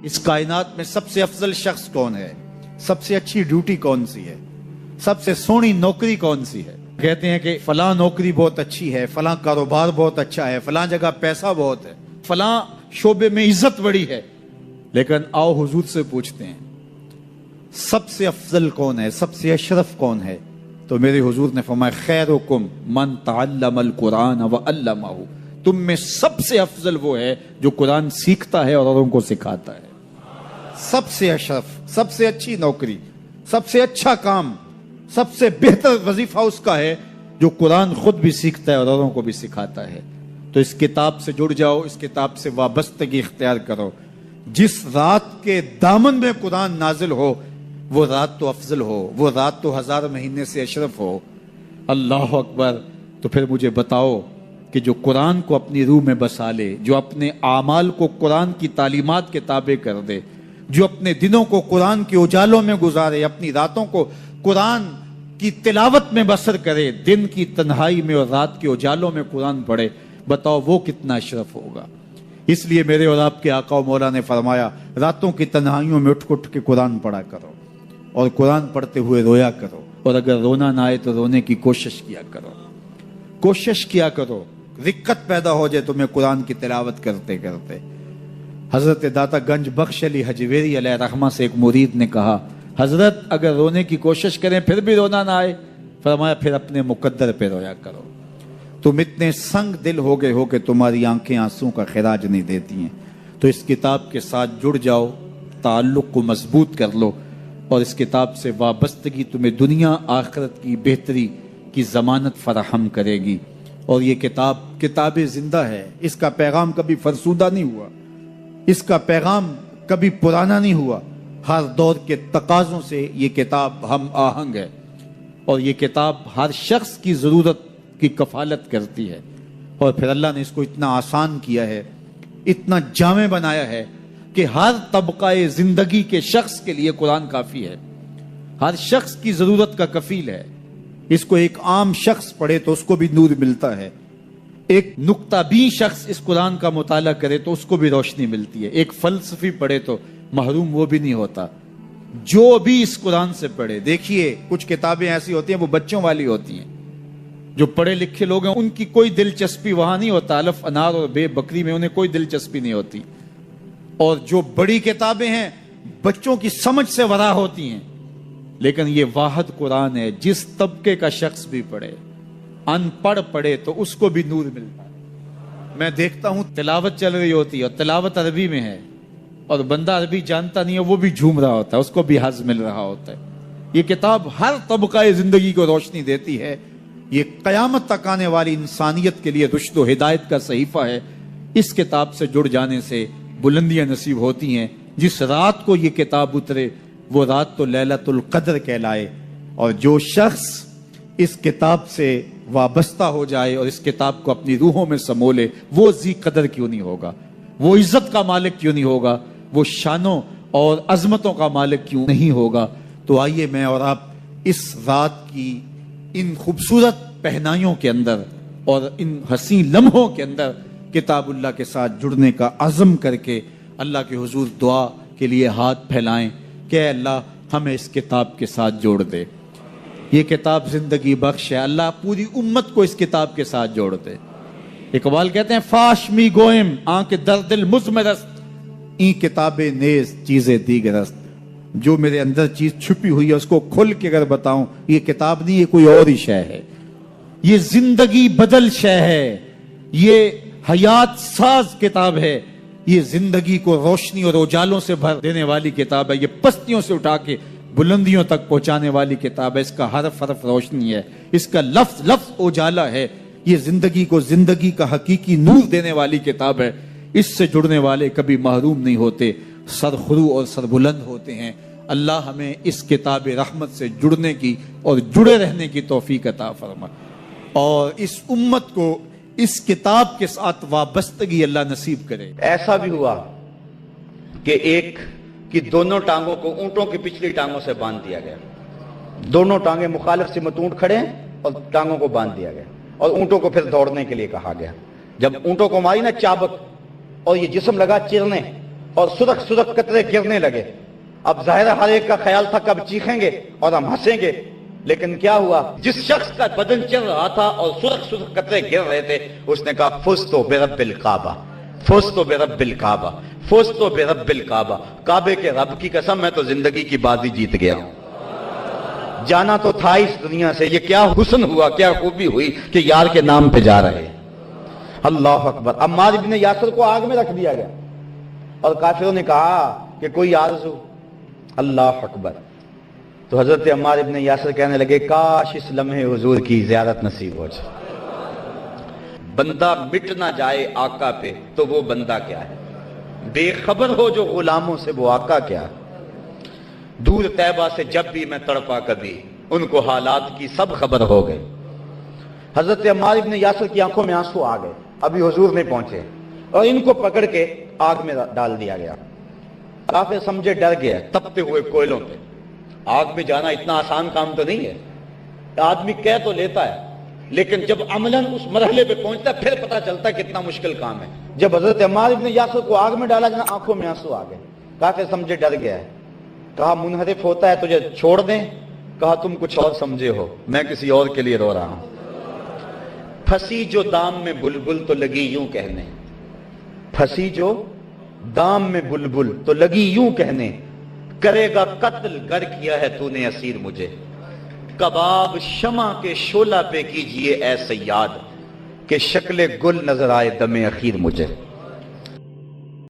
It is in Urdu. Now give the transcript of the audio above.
اس کائنات میں سب سے افضل شخص کون ہے؟ سب سے اچھی ڈیوٹی کون سی ہے؟ سب سے سونی نوکری کون سی ہے؟ کہتے ہیں کہ فلاں نوکری بہت اچھی ہے، فلاں کاروبار بہت اچھا ہے، فلاں جگہ پیسہ بہت ہے، فلاں شعبے میں عزت بڑی ہے، لیکن آؤ حضور سے پوچھتے ہیں سب سے افضل کون ہے، سب سے اشرف کون ہے؟ تو میرے حضور نے فرمایا خیرکم من تعلم القرآن وعلمہ، تم میں سب سے افضل وہ ہے جو قرآن سیکھتا ہے اور اوروں کو سکھاتا ہے۔ سب سے اشرف، سب سے اچھی نوکری، سب سے اچھا کام، سب سے بہتر وظیفہ اس کا ہے جو قرآن خود بھی سیکھتا ہے اور اوروں کو بھی سکھاتا ہے۔ تو اس کتاب سے جڑ جاؤ، اس کتاب سے وابستگی اختیار کرو۔ جس رات کے دامن میں قرآن نازل ہو وہ رات تو افضل ہو، وہ رات تو 1000 مہینے سے اشرف ہو۔ اللہ اکبر۔ تو پھر مجھے بتاؤ کہ جو قرآن کو اپنی روح میں بسا لے، جو اپنے اعمال کو قرآن کی تعلیمات کے تابع کر دے، جو اپنے دنوں کو قرآن کے اجالوں میں گزارے، اپنی راتوں کو قرآن کی تلاوت میں بسر کرے، دن کی تنہائی میں اور رات کے اجالوں میں قرآن پڑھے، بتاؤ وہ کتنا اشرف ہوگا۔ اس لیے میرے اور آپ کے آقا و مولا نے فرمایا راتوں کی تنہائیوں میں اٹھ کے قرآن پڑھا کرو، اور قرآن پڑھتے ہوئے رویا کرو، اور اگر رونا نہ آئے تو رونے کی کوشش کیا کرو، کوشش کیا کرو۔ رکت پیدا ہو جائے تمہیں قرآن کی تلاوت کرتے کرتے۔ حضرت داتا گنج بخش علی حجویری علیہ رحمہ سے ایک مرید نے کہا حضرت اگر رونے کی کوشش کریں پھر بھی رونا نہ آئے، فرمایا پھر اپنے مقدر پہ رویا کرو۔ تم اتنے سنگ دل ہو گئے ہو کہ تمہاری آنکھیں آنسوں کا خراج نہیں دیتی ہیں۔ تو اس کتاب کے ساتھ جڑ جاؤ، تعلق کو مضبوط کر لو، اور اس کتاب سے وابستگی تمہیں دنیا آخرت کی بہتری کی ضمانت فراہم کرے گی۔ اور یہ کتاب زندہ ہے، اس کا پیغام کبھی فرسودہ نہیں ہوا، اس کا پیغام کبھی پرانا نہیں ہوا۔ ہر دور کے تقاضوں سے یہ کتاب ہم آہنگ ہے، اور یہ کتاب ہر شخص کی ضرورت کی کفالت کرتی ہے۔ اور پھر اللہ نے اس کو اتنا آسان کیا ہے، اتنا جامع بنایا ہے کہ ہر طبقہ زندگی کے شخص کے لیے قرآن کافی ہے، ہر شخص کی ضرورت کا کفیل ہے۔ اس کو ایک عام شخص پڑھے تو اس کو بھی نور ملتا ہے، ایک نکتہ بین شخص اس قرآن کا مطالعہ کرے تو اس کو بھی روشنی ملتی ہے، ایک فلسفی پڑھے تو محروم وہ بھی نہیں ہوتا۔ جو بھی اس قرآن سے پڑھے، دیکھیے کچھ کتابیں ایسی ہوتی ہیں وہ بچوں والی ہوتی ہیں، جو پڑھے لکھے لوگ ہیں ان کی کوئی دلچسپی وہاں نہیں ہوتا، الف انار اور بے بکری میں انہیں کوئی دلچسپی نہیں ہوتی۔ اور جو بڑی کتابیں ہیں بچوں کی سمجھ سے ورا ہوتی ہیں، لیکن یہ واحد قرآن ہے، جس طبقے کا شخص بھی پڑھے، ان پڑھ پڑھے تو اس کو بھی نور ملتا ہے۔ میں دیکھتا ہوں تلاوت چل رہی ہوتی ہے اور تلاوت عربی میں ہے، اور بندہ عربی جانتا نہیں ہے وہ بھی جھوم رہا ہوتا ہے، اس کو بھی حظ مل رہا ہوتا ہے۔ یہ کتاب ہر طبقہ زندگی کو روشنی دیتی ہے، یہ قیامت تک آنے والی انسانیت کے لیے رشد و ہدایت کا صحیفہ ہے۔ اس کتاب سے جڑ جانے سے بلندیاں نصیب ہوتی ہیں۔ جس رات کو یہ کتاب اترے وہ رات تو لیلۃ القدر کہلائے، اور جو شخص اس کتاب سے وابستہ ہو جائے اور اس کتاب کو اپنی روحوں میں سمو لے، وہ ذی قدر کیوں نہیں ہوگا، وہ عزت کا مالک کیوں نہیں ہوگا، وہ شانوں اور عظمتوں کا مالک کیوں نہیں ہوگا۔ تو آئیے میں اور آپ اس رات کی ان خوبصورت پہنائیوں کے اندر اور ان حسین لمحوں کے اندر کتاب اللہ کے ساتھ جڑنے کا عزم کر کے اللہ کے حضور دعا کے لیے ہاتھ پھیلائیں کہ اے اللہ ہمیں اس کتاب کے ساتھ جوڑ دے۔ یہ کتاب زندگی بخش ہے، اللہ پوری امت کو اس کتاب کے ساتھ جوڑ دے۔ اقبال کہتے ہیں فاش می گوئم آنکھ در دل مزمرست، این کتاب نیز چیزیں دیگرست۔ جو میرے اندر چیز چھپی ہوئی ہے اس کو کھل کے اگر بتاؤں، یہ کتاب نہیں، یہ کوئی اور ہی شے ہے، یہ زندگی بدل شے ہے، یہ حیات ساز کتاب ہے، یہ زندگی کو روشنی اور اجالوں سے بھر دینے والی کتاب ہے، یہ پستیوں سے اٹھا کے بلندیوں تک پہنچانے والی کتاب ہے۔ اس کا حرف حرف روشنی ہے، اس کا لفظ لفظ اجالا ہے، یہ زندگی کو زندگی کا حقیقی نور دینے والی کتاب ہے۔ اس سے جڑنے والے کبھی محروم نہیں ہوتے، سرخرو اور سربلند ہوتے ہیں۔ اللہ ہمیں اس کتاب رحمت سے جڑنے کی اور جڑے رہنے کی توفیق عطا فرما، اور اس امت کو اس کتاب کے ساتھ وابستگی اللہ نصیب کرے۔ ایسا بھی ہوا کہ ایک کی دونوں ٹانگوں کو اونٹوں کی پچھلی ٹانگوں سے باندھ دیا گیا، دونوں ٹانگیں مخالف سمت اونٹ کھڑے ہیں اور ٹانگوں کو باندھ دیا گیا، اور اونٹوں کو پھر دوڑنے کے لیے کہا گیا۔ جب اونٹوں کو ماری نا چابک اور یہ جسم لگا چرنے، اور سرخ سرخ قطرے گرنے لگے. اب ظاہر ہر ایک کا خیال تھا کب چیخیں گے اور ہم ہنسیں گے، لیکن کیا ہوا؟ جس شخص کا بدن چل رہا تھا اور سرخ سرخ قطرے گر رہے تھے، اس نے کہا فزت برب الکعبہ، فزت برب الکعبہ، فزت برب الکعبہ، کعبے کے رب کی قسم میں تو زندگی کی بازی جیت گیا ہوں. جانا تو تھا اس دنیا سے، یہ کیا حسن ہوا، کیا خوبی ہوئی کہ یار کے نام پہ جا رہے. اللہ اکبر. عمار ابن یاسر کو آگ میں رکھ دیا گیا اور کافروں نے کہا کہ کوئی آرزو. اللہ اکبر. تو حضرت عمار ابن یاسر کہنے لگے کاش اس لمحے حضور کی زیارت نصیب ہو جائے. بندہ مٹ نہ جائے آقا پہ تو وہ بندہ کیا ہے؟ بے خبر ہو جو غلاموں سے وہ آقا کیا ہے؟ دور طیبہ سے جب بھی میں تڑپا کبھی، ان کو حالات کی سب خبر ہو گئے. حضرت عمار ابن یاسر کی آنکھوں میں آنسو آ گئے، ابھی حضور نہیں پہنچے، اور ان کو پکڑ کے آگ میں ڈال دیا گیا. کافر سمجھے ڈر گیا. تپتے ہوئے کوئلوں پہ آگ میں جانا اتنا آسان کام تو نہیں ہے. آدمی کہہ تو لیتا ہے، لیکن جب عملاً اس مرحلے پہ پہنچتا ہے پھر پتہ چلتا ہے کتنا مشکل کام ہے. جب حضرت عمار ابن یاسر کو آگ میں ڈالا جنا، آنکھوں میں آنسو آ گئے. کافر سمجھے ڈر گیا ہے. کہا منحرف ہوتا ہے تجھے چھوڑ دیں؟ کہا تم کچھ اور سمجھے ہو، میں کسی اور کے لیے رو رہا ہوں. پھنسی جو دام میں بلبل تو لگی یوں کہنے، پھنسی جو دام میں بلبل تو لگی یوں کہنے، کرے گا قتل گر کیا ہے تو نے اسیر مجھے. کباب شمع کے شعلہ پہ کیجئے اے سیاد، کہ شکل گل نظر آئے دم اخیر مجھے.